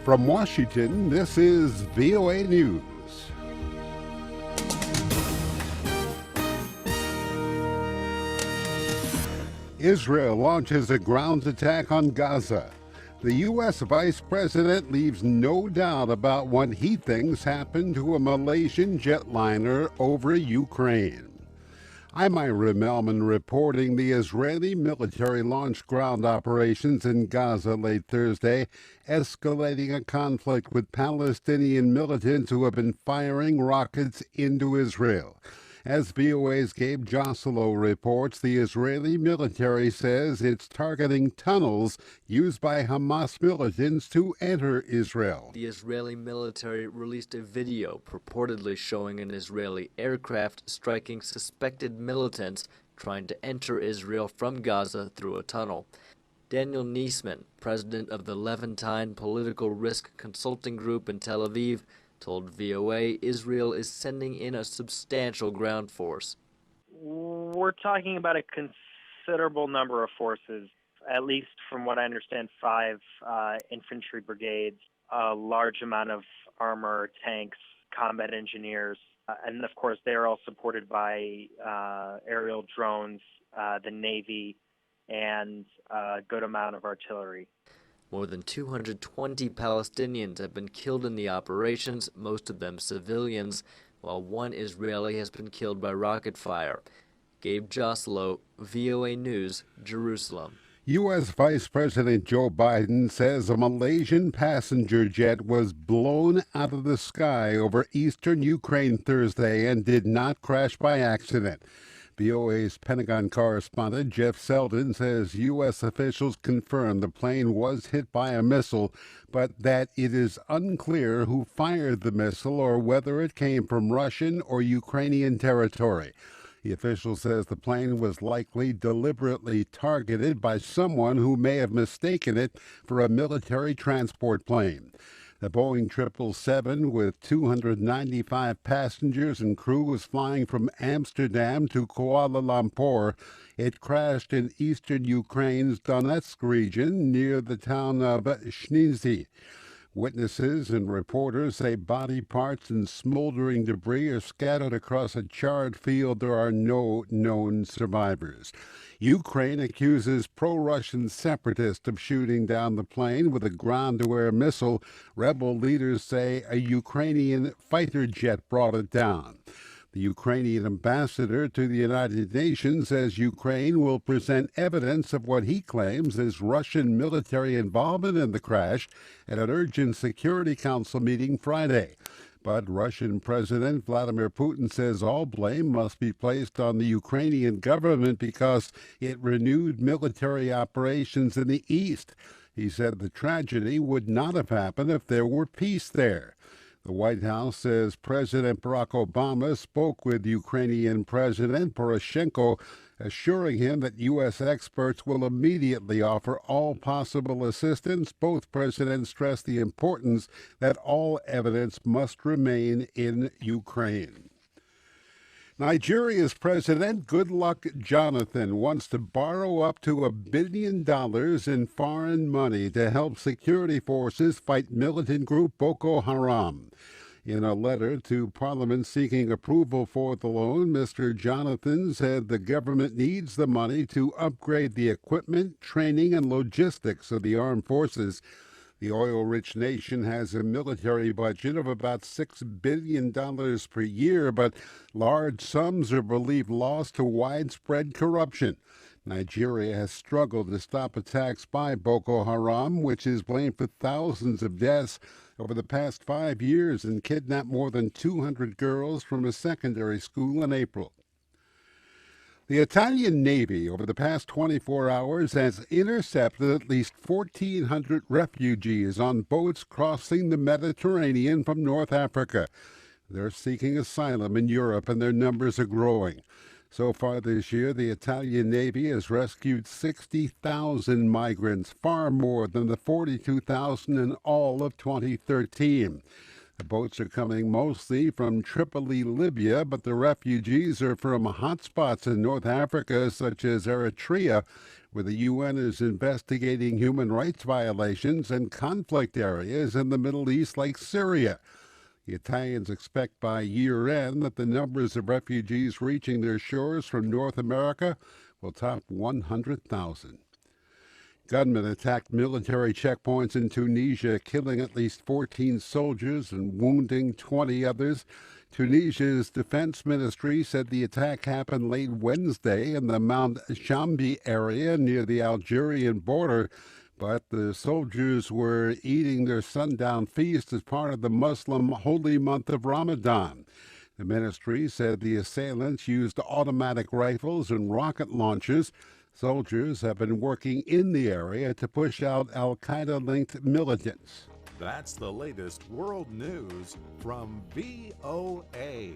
From Washington, this is VOA News. Israel launches a ground attack on Gaza. The U.S. Vice President leaves no doubt about what he thinks happened to a Malaysian jetliner over Ukraine. I'm Ira Mellman reporting the Israeli military launched ground operations in Gaza late Thursday, escalating a conflict with Palestinian militants who have been firing rockets into Israel. As VOA's Gabe Joselow reports, the Israeli military says it's targeting tunnels used by Hamas militants to enter Israel. The Israeli military released a video purportedly showing an Israeli aircraft striking suspected militants trying to enter Israel from Gaza through a tunnel. Daniel Nisman, president of the Levantine political risk consulting group in Tel Aviv, told VOA Israel is sending in a substantial ground force. We're talking about a considerable number of forces, at least from what I understand, 5 infantry brigades, a large amount of armor, tanks, combat engineers, and of course they are all supported by aerial drones, the Navy, and a good amount of artillery. More than 220 Palestinians have been killed in the operations, most of them civilians, while one Israeli has been killed by rocket fire. Gabe Joselow, VOA News, Jerusalem. U.S. Vice President Joe Biden says a Malaysian passenger jet was blown out of the sky over eastern Ukraine Thursday and did not crash by accident. VOA's Pentagon correspondent Jeff Selden says U.S. officials confirmed the plane was hit by a missile, but that it is unclear who fired the missile or whether it came from Russian or Ukrainian territory. The official says the plane was likely deliberately targeted by someone who may have mistaken it for a military transport plane. The Boeing 777 with 295 passengers and crew was flying from Amsterdam to Kuala Lumpur. It crashed in eastern Ukraine's Donetsk region near the town of Shnizy. Witnesses and reporters say body parts and smoldering debris are scattered across a charred field. There are no known survivors. Ukraine accuses pro-Russian separatists of shooting down the plane with a ground-to-air missile. Rebel leaders say a Ukrainian fighter jet brought it down. The Ukrainian ambassador to the United Nations says Ukraine will present evidence of what he claims is Russian military involvement in the crash at an urgent Security Council meeting Friday. But Russian President Vladimir Putin says all blame must be placed on the Ukrainian government because it renewed military operations in the east. He said the tragedy would not have happened if there were peace there. The White House says President Barack Obama spoke with Ukrainian President Poroshenko, assuring him that U.S. experts will immediately offer all possible assistance. Both presidents stressed the importance that all evidence must remain in Ukraine. Nigeria's President Goodluck Jonathan wants to borrow up to $1 billion in foreign money to help security forces fight militant group Boko Haram. In a letter to Parliament seeking approval for the loan, Mr. Jonathan said the government needs the money to upgrade the equipment, training, and logistics of the armed forces. The oil-rich nation has a military budget of about $6 billion per year, but large sums are believed lost to widespread corruption. Nigeria has struggled to stop attacks by Boko Haram, which is blamed for thousands of deaths over the past 5 years and kidnapped more than 200 girls from a secondary school in April. The Italian Navy over the past 24 hours has intercepted at least 1,400 refugees on boats crossing the Mediterranean from North Africa. They're seeking asylum in Europe, and their numbers are growing. So far this year, the Italian Navy has rescued 60,000 migrants, far more than the 42,000 in all of 2013. The boats are coming mostly from Tripoli, Libya, but the refugees are from hotspots in North Africa, such as Eritrea, where the UN is investigating human rights violations in conflict areas in the Middle East like Syria. The Italians expect by year-end that the numbers of refugees reaching their shores from North America will top 100,000. Gunmen attacked military checkpoints in Tunisia, killing at least 14 soldiers and wounding 20 others. Tunisia's defense ministry said the attack happened late Wednesday in the Mount Shambi area near the Algerian border, but the soldiers were eating their sundown feast as part of the Muslim holy month of Ramadan. The ministry said the assailants used automatic rifles and rocket launchers. Soldiers have been working in the area to push out al-Qaeda-linked militants. That's the latest world news from VOA.